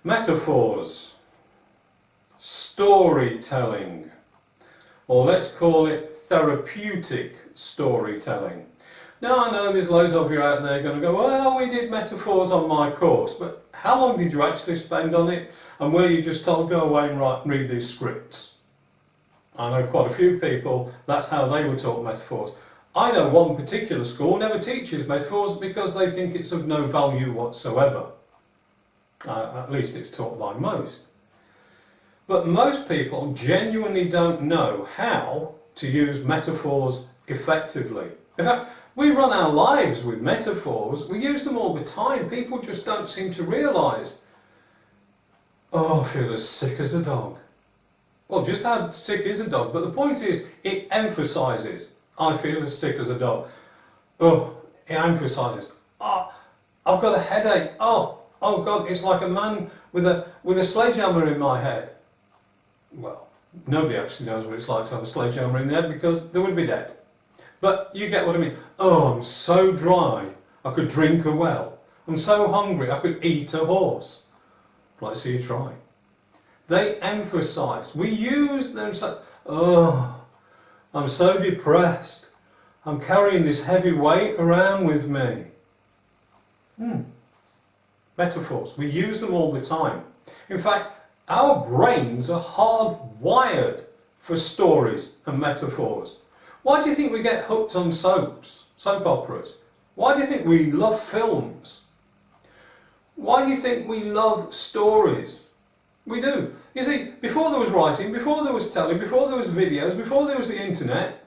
Metaphors, storytelling, or let's call it therapeutic storytelling. Now I know there's loads of you out there going to go, well, we did metaphors on my course, but how long did you actually spend on it? And were you just told, go away and read these scripts? I know quite a few people, that's how they were taught metaphors. I know one particular school never teaches metaphors because they think it's of no value whatsoever. At least it's taught by most. But most people genuinely don't know how to use metaphors effectively. In fact, we run our lives with metaphors, we use them all the time, people just don't seem to realise. Oh, I feel as sick as a dog. Well, just how sick is a dog? But the point is, it emphasises, I feel as sick as a dog. Oh, it emphasises, oh, I've got a headache. Oh God, it's like a man with a sledgehammer in my head. Well, nobody actually knows what it's like to have a sledgehammer in the head because they would be dead. But you get what I mean. Oh, I'm so dry, I could drink a well. I'm so hungry, I could eat a horse. Let's see you try. They emphasise, we use them so, oh, I'm so depressed. I'm carrying this heavy weight around with me. Metaphors, we use them all the time. In fact, our brains are hardwired for stories and metaphors. Why do you think we get hooked on soap operas? Why do you think we love films? Why do you think we love stories? We do. You see, before there was writing, before there was telly, before there was videos, before there was the internet,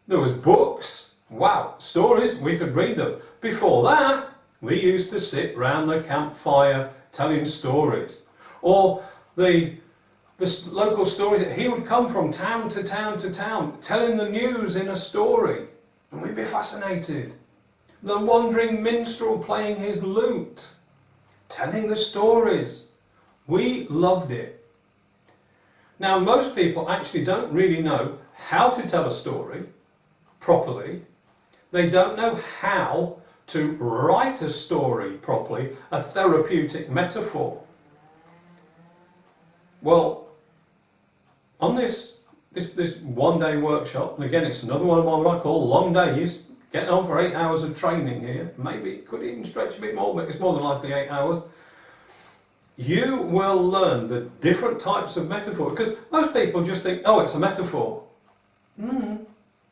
there was books. Wow, stories, we could read them. Before that, we used to sit round the campfire telling stories. Or the local story, he would come from town to town to town, telling the news in a story, and we'd be fascinated. The wandering minstrel playing his lute, telling the stories. We loved it. Now, most people actually don't really know how to tell a story properly. They don't know how to write a story properly, a therapeutic metaphor. Well, on this one-day workshop, and again it's another one of my what I call long days, getting on for 8 hours of training here, maybe it could even stretch a bit more, but it's more than likely 8 hours. You will learn the different types of metaphor, because most people just think, oh, it's a metaphor.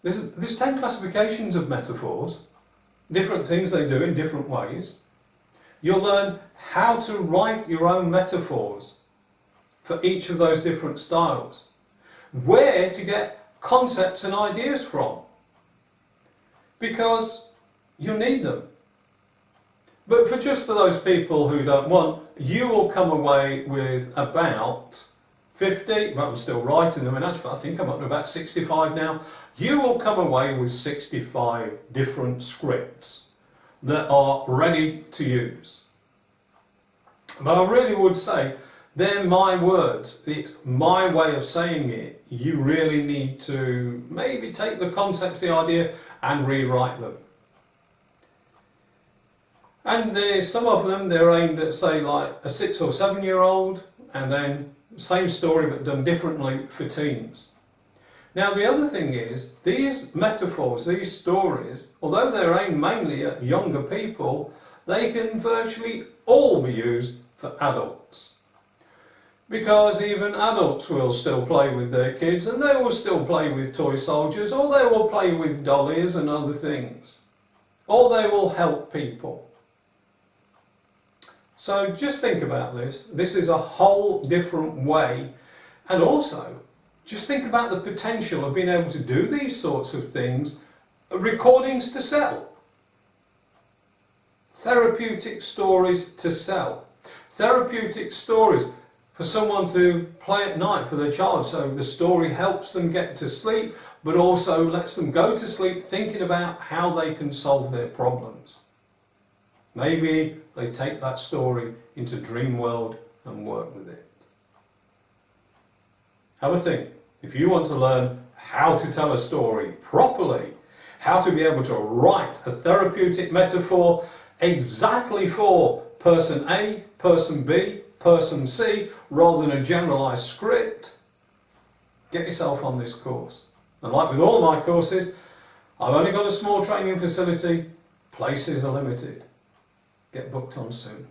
There's 10 classifications of metaphors, different things they do in different ways. You'll learn how to write your own metaphors for each of those different styles, where to get concepts and ideas from, because you need them. But just for those people who don't want, you will come away with about 50, but I'm still writing them, and actually I think I'm up to about 65 now. You will come away with 65 different scripts that are ready to use. But I really would say, they're my words, it's my way of saying it. You really need to maybe take the concepts, the idea, and rewrite them. And there's some of them, they're aimed at, say, like a 6 or 7 year old, and then same story but done differently for teens. Now the other thing is, these metaphors, these stories, although they're aimed mainly at younger people, they can virtually all be used for adults. Because even adults will still play with their kids, and they will still play with toy soldiers, or they will play with dollies and other things. Or they will help people. So just think about this. This is a whole different way. And also, just think about the potential of being able to do these sorts of things, recordings to sell. Therapeutic stories to sell. Therapeutic stories for someone to play at night for their child, so the story helps them get to sleep, but also lets them go to sleep thinking about how they can solve their problems. Maybe they take that story into dream world and work with it. Have a think. If you want to learn how to tell a story properly, how to be able to write a therapeutic metaphor exactly for person A, person B, person C rather than a generalised script, get yourself on this course. And like with all my courses, I've only got a small training facility, places are limited. Get booked on soon.